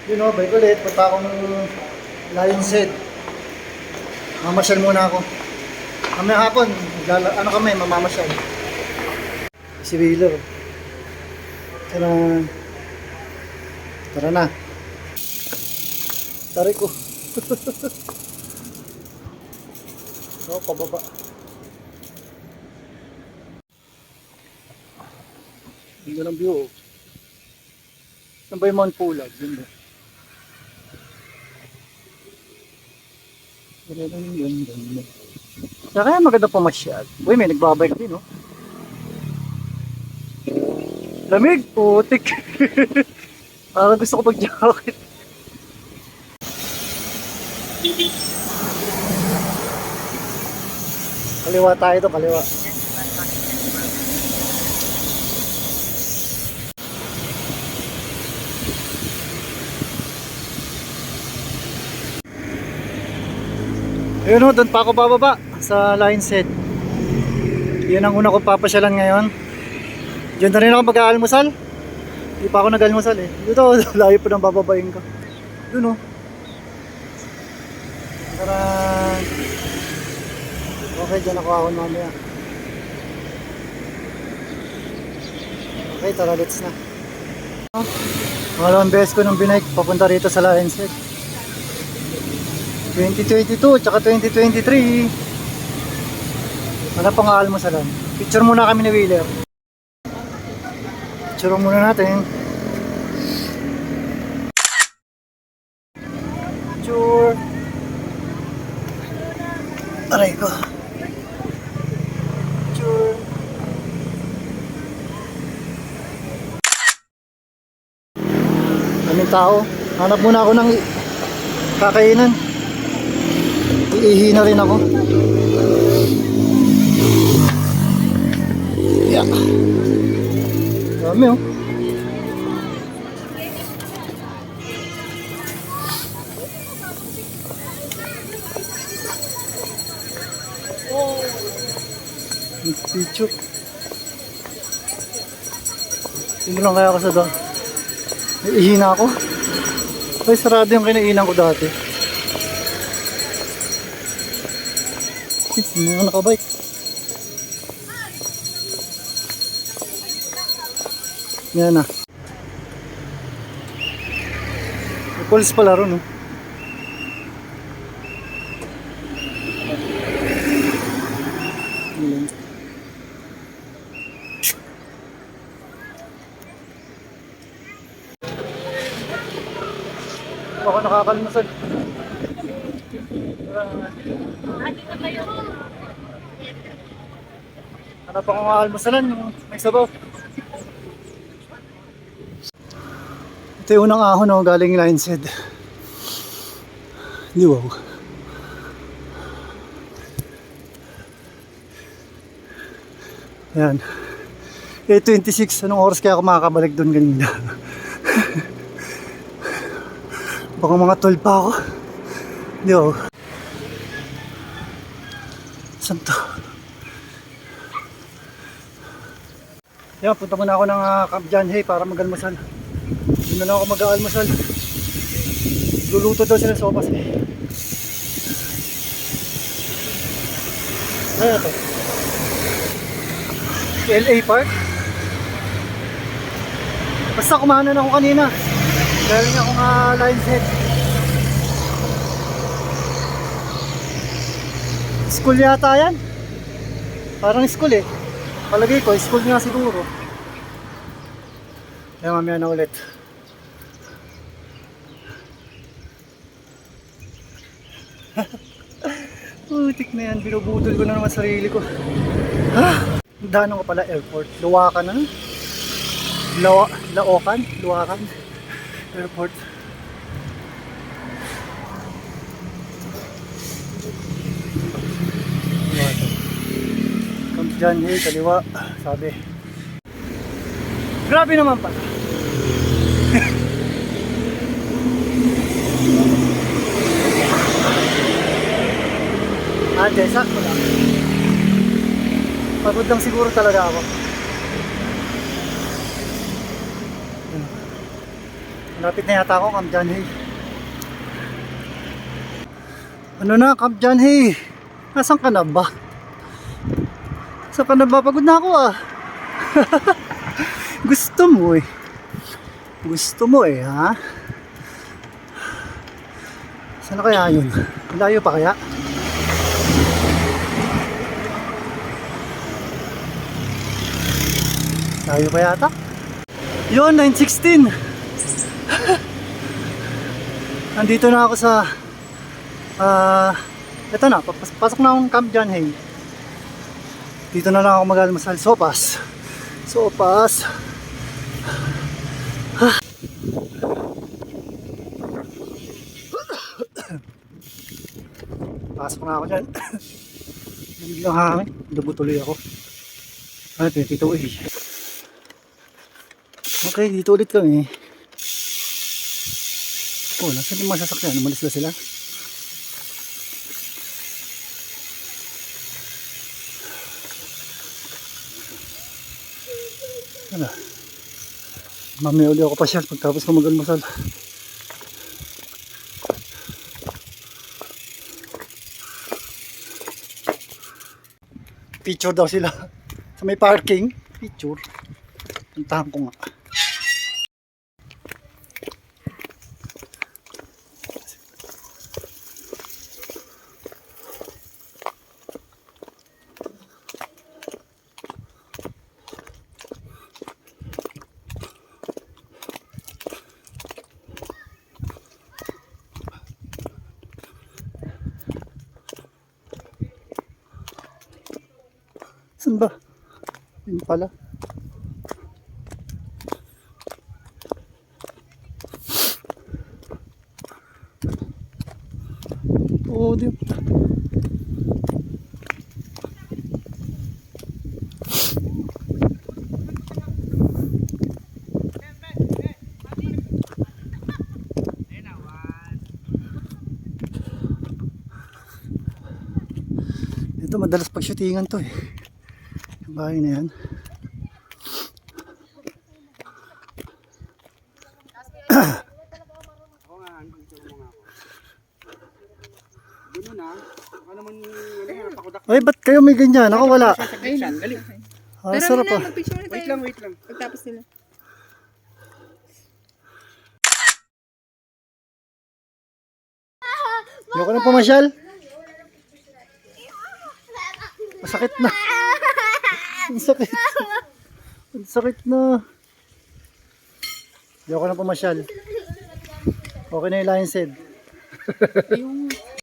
Yun o, balik ulit. Punta akong Lion's Head. Mamasyal muna ako. Mamaya hapon, ano kami, mamamasyal. Si Wheeler. Tara. Tara na. Taray ko. So, pababa. Hindi ng view. Saan ba yung Mount Pulag? Yun ba? Kaya maganda pumasyal. Uy, may nagbabike din, no? Lamig, putik. Parang gusto ko pag-jacket. Kaliwa tayo to, kaliwa. Ayun o, doon pa ako bababa sa Lion's Head. Yun ang una kong papasyalan ngayon. Diyan na rin ako mag-aalmusal. Hindi pa ako nag-almusal eh. Dito, layo pa ng bababain ko. Doon o. Tarang. Okay, dyan ako ahon mamaya. Okay, tara, let's na. Pangalawang beses ko nung binike papunta rito sa Lion's Head. 2022 tsaka 2023. Wala pang aalmusalan. Picture muna kami ni Wheeler. Picture muna natin. Picture. Aray ko. Picture. Daming tao. Hanap muna ako ng kakainan. Iihi na rin ako. Yeah. Dami oh. Picture. Tingnan lang kaya ako sa doon. Iihi na ako. Ay, sarado yung kinainan ko dati. Mga nakabike. Yan na. May police pala ron, no? Ako nakakalmasag. Hanap akong almasalan, may sabaw. Ito yung unang ahon no, galing Lion's Head. Di wow. Ayan. 8:26, anong oras kaya ako makakabalik doon kanina? Baka mga 12 pa ako. Di wow. Saan to? Yan, punta muna ako ng Camp John Hay para mag-almasal. Hindi na lang ako mag-almasal. Luluto daw sila sopas eh. Ano to? LA Park? Basta kumanan ako kanina. Galing akong Lion's Head. School yata yan. Parang school eh. Palagay ko, school nga siguro. Kaya mamaya na ulit. Putik na yan, binubudol ko na naman sarili ko. Daanan ko pala airport. Luwakan na. Laokan? Luwakan. Airport. Camp John Hay, kaliwa. Sabi. Grabe naman pala. Diyan, sakto lang. Pagod lang siguro talaga ako. Lapit na yata ako, Camp John Hay. Ano na, Camp John Hay? Nasaan ka na ba? Saan ka na ba? Pagod na ako ah. Gusto mo eh. Gusto mo eh, ha? Saan na kaya yun? Layo pa kaya? Layo pa yata? Yun, 9:16. Nandito na ako sa eto na, pasok na akong Camp John Hay. Dito na lang ako mag-almusal. Sopas. Pasok na ako dyan. Lamig lang hangin. Dugo tuloy ako. 22 eh. Okay, dito ulit kami. Oh, nasaan yung mga sasakyan? Umalis na sila? Wala. Mamaya uli ako pasyal pagtapos ko mag-almusal. Picture daw sila sa may parking. Picture. Puntahan ko nga. Saan ba? Yun pala. Oo, di ba? Ito madalas pag-shootingan to eh. Yung bahay na yan. Ay, ba't kayo may ganyan? Ako wala. Ah, sarap ah. Wait lang. Pagtapos nila. Ayoko na pumasyal. Masakit na. Ang sakit. Ang sakit na. Ayoko na pumasyal. Okay na yung Lion's Head. Yung